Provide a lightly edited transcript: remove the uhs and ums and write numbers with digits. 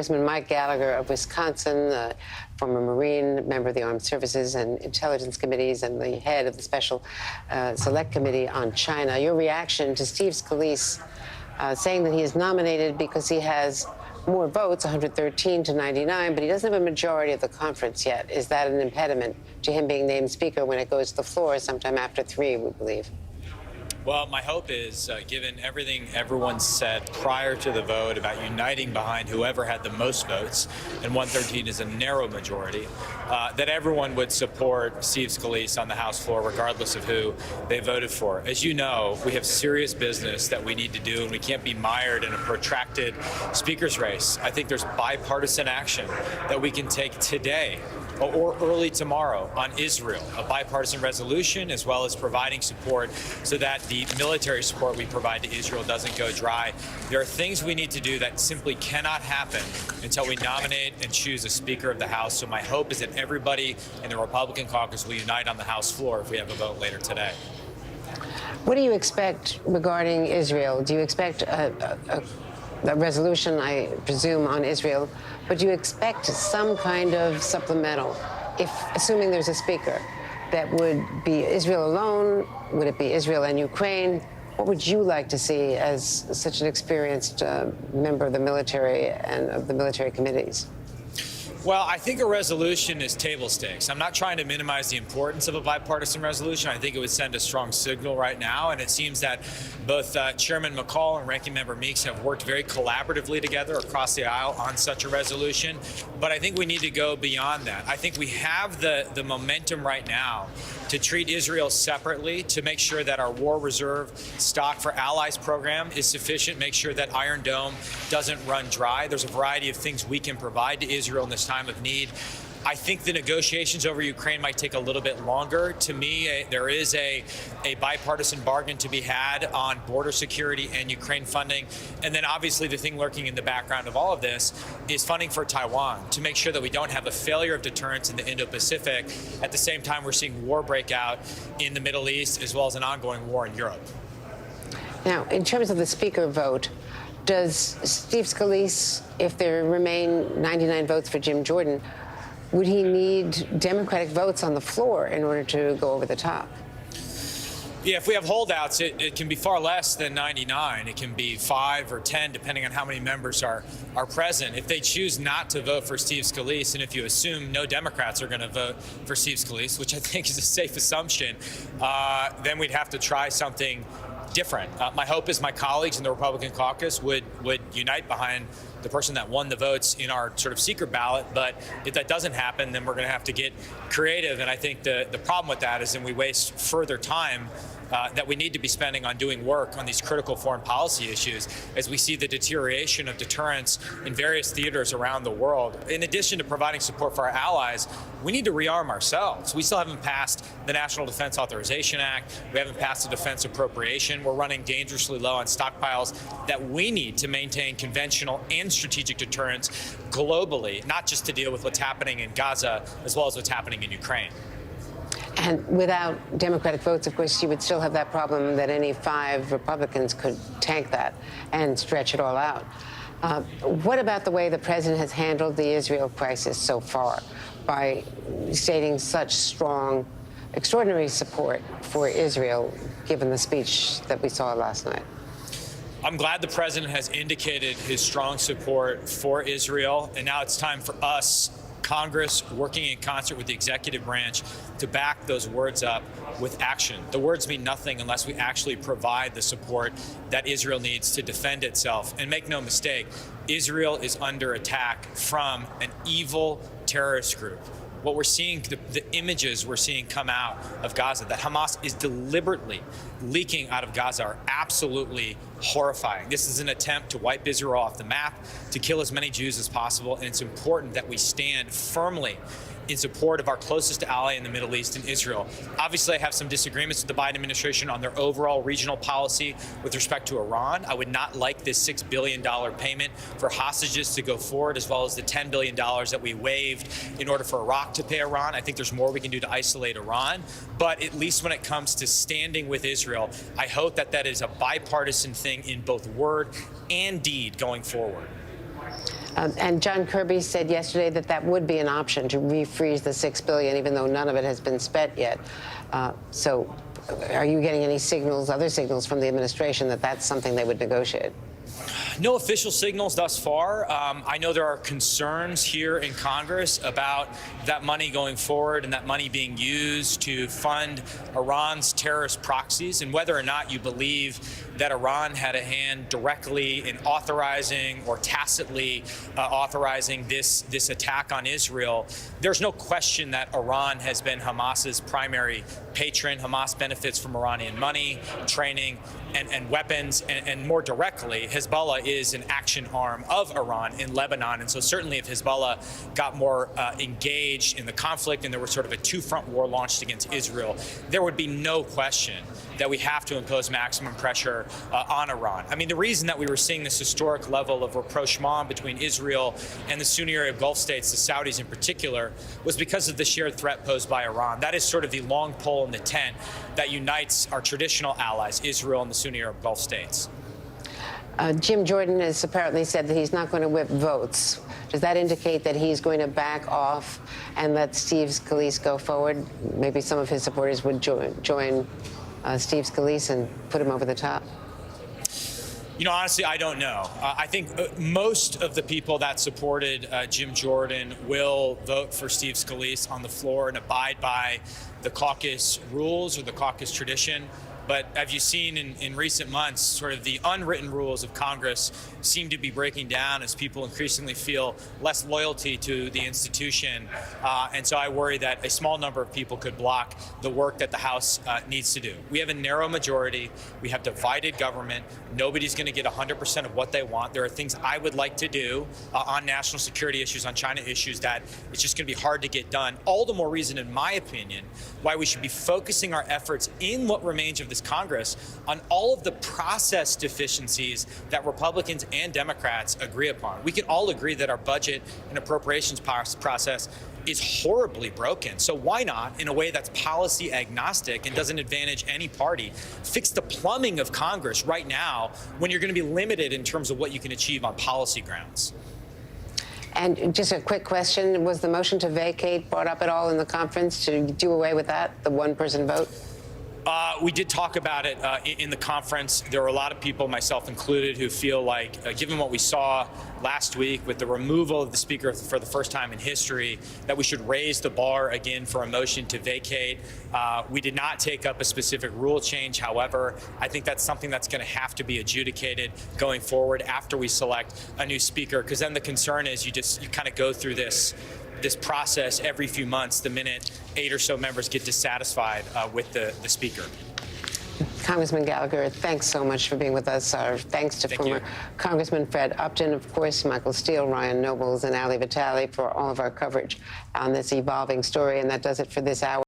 Congressman Mike Gallagher of Wisconsin, former Marine, member of the Armed Services and Intelligence Committees, and the head of the Special Select Committee on China. Your reaction to Steve Scalise saying that he is nominated because he has more votes, 113 to 99, but he doesn't have a majority of the conference yet. Is that an impediment to him being named Speaker when it goes to the floor sometime after 3, we believe? Well, my hope is, given everything everyone said prior to the vote about uniting behind whoever had the most votes, and 113 is a narrow majority, that everyone would support Steve Scalise on the House floor, regardless of who they voted for. As you know, we have serious business that we need to do, and we can't be mired in a protracted speaker's race. I think there's bipartisan action that we can take today or early tomorrow on Israel, a bipartisan resolution, as well as providing support so that the military support we provide to Israel doesn't go dry. There are things we need to do that simply cannot happen until we nominate and choose a Speaker of the House. So my hope is that everybody in the Republican caucus will unite on the House floor if we have a vote later today. What do you expect regarding Israel? Do you expect a resolution, I presume, on Israel, but do you expect some kind of supplemental, assuming there's a speaker, that would be Israel alone? Would it be Israel and Ukraine? What would you like to see as such an experienced member of the military and of the military committees? Well, I think a resolution is table stakes. I'm not trying to minimize the importance of a bipartisan resolution. I think it would send a strong signal right now, and it seems that both Chairman McCall and Ranking Member Meeks have worked very collaboratively together across the aisle on such a resolution. But I think we need to go beyond that. I think we have the momentum right now to treat Israel separately, to make sure that our War Reserve Stock for Allies program is sufficient, make sure that Iron Dome doesn't run dry. There's a variety of things we can provide to Israel in this time of need. I think the negotiations over Ukraine might take a little bit longer. To me, there is a bipartisan bargain to be had on border security and Ukraine funding. And then obviously the thing lurking in the background of all of this is funding for Taiwan, to make sure that we don't have a failure of deterrence in the Indo-Pacific. At the same time, we're seeing war break out in the Middle East, as well as an ongoing war in Europe. Now, in terms of the speaker vote, does Steve Scalise, if there remain 99 votes for Jim Jordan, would he need Democratic votes on the floor in order to go over the top? Yeah, if we have holdouts, it can be far less than 99. It can be 5 or 10, depending on how many members are present. If they choose not to vote for Steve Scalise, and if you assume no Democrats are going to vote for Steve Scalise, which I think is a safe assumption, then we'd have to try something different. My hope is my colleagues in the Republican caucus would unite behind the person that won the votes in our sort of secret ballot. But if that doesn't happen, then we're going to have to get creative. And I think the problem with that is then we waste further time that we need to be spending on doing work on these critical foreign policy issues as we see the deterioration of deterrence in various theaters around the world. In addition to providing support for our allies, we need to rearm ourselves. We still haven't passed the National Defense Authorization Act. We haven't passed the defense appropriation. We're running dangerously low on stockpiles that we need to maintain conventional and strategic deterrence globally, not just to deal with what's happening in Gaza, as well as what's happening in Ukraine. And without Democratic votes, of course, you would still have that problem that any 5 Republicans could tank that and stretch it all out. What about the way the president has handled the Israel crisis so far by stating such strong, extraordinary support for Israel, given the speech that we saw last night? I'm glad the president has indicated his strong support for Israel, and now it's time for us, Congress, working in concert with the executive branch, to back those words up with action. The words mean nothing unless we actually provide the support that Israel needs to defend itself. And make no mistake, Israel is under attack from an evil terrorist group. What we're seeing, the images we're seeing come out of Gaza, that Hamas is deliberately leaking out of Gaza, are absolutely horrifying. This is an attempt to wipe Israel off the map, to kill as many Jews as possible, and it's important that we stand firmly in support of our closest ally in the Middle East, in Israel. Obviously, I have some disagreements with the Biden administration on their overall regional policy with respect to Iran. I would not like this $6 billion payment for hostages to go forward, as well as the $10 billion that we waived in order for Iraq to pay Iran. I think there's more we can do to isolate Iran. But at least when it comes to standing with Israel, I hope that that is a bipartisan thing in both word and deed going forward. And John Kirby said yesterday that that would be an option to refreeze the $6 billion, even though none of it has been spent yet. So are you getting any signals, other signals from the administration that that's something they would negotiate? No official signals thus far. I know there are concerns here in Congress about that money going forward and that money being used to fund Iran's terrorist proxies, and whether or not you believe that Iran had a hand directly in authorizing or tacitly authorizing this attack on Israel. There's no question that Iran has been Hamas's primary patron. Hamas benefits from Iranian money, training, and weapons, and more directly, Hezbollah is an action arm of Iran in Lebanon. And so certainly if Hezbollah got more engaged in the conflict and there was sort of a two-front war launched against Israel, there would be no question that we have to impose maximum pressure on Iran. I mean, the reason that we were seeing this historic level of rapprochement between Israel and the Sunni Arab Gulf states, the Saudis in particular, was because of the shared threat posed by Iran. That is sort of the long pole in the tent that unites our traditional allies, Israel and the Sunni Arab Gulf states. Jim Jordan has apparently said that he's not going to whip votes. Does that indicate that he's going to back off and let Steve Scalise go forward? Maybe some of his supporters would join Steve Scalise and put him over the top? You know, honestly, I don't know. I think most of the people that supported Jim Jordan will vote for Steve Scalise on the floor and abide by the caucus rules or the caucus tradition. But as you've seen in recent months, sort of the unwritten rules of Congress seem to be breaking down as people increasingly feel less loyalty to the institution. And so I worry that a small number of people could block the work that the House needs to do. We have a narrow majority. We have divided government. Nobody's going to get 100% of what they want. There are things I would like to do on national security issues, on China issues, that it's just going to be hard to get done. All the more reason, in my opinion, why we should be focusing our efforts in what remains of this Congress on all of the process deficiencies that Republicans and Democrats agree upon. We can all agree that our budget and appropriations process is horribly broken. So why not, in a way that's policy agnostic and doesn't advantage any party, fix the plumbing of Congress right now when you're going to be limited in terms of what you can achieve on policy grounds? And just a quick question, was the motion to vacate brought up at all in the conference to do away with that, the one-person vote? We did talk about it in the conference. There were a lot of people, myself included, who feel like, given what we saw last week with the removal of the speaker for the first time in history, that we should raise the bar again for a motion to vacate. We did not take up a specific rule change. However, I think that's something that's going to have to be adjudicated going forward after we select a new speaker, because then the concern is you kind of go through this process every few months the minute 8 or so members get dissatisfied with the speaker. Congressman Gallagher, thanks so much for being with us. Our thanks to former Congressman Fred Upton, of course, Michael Steele, Ryan Nobles, and Ali Vitale for all of our coverage on this evolving story. And that does it for this hour.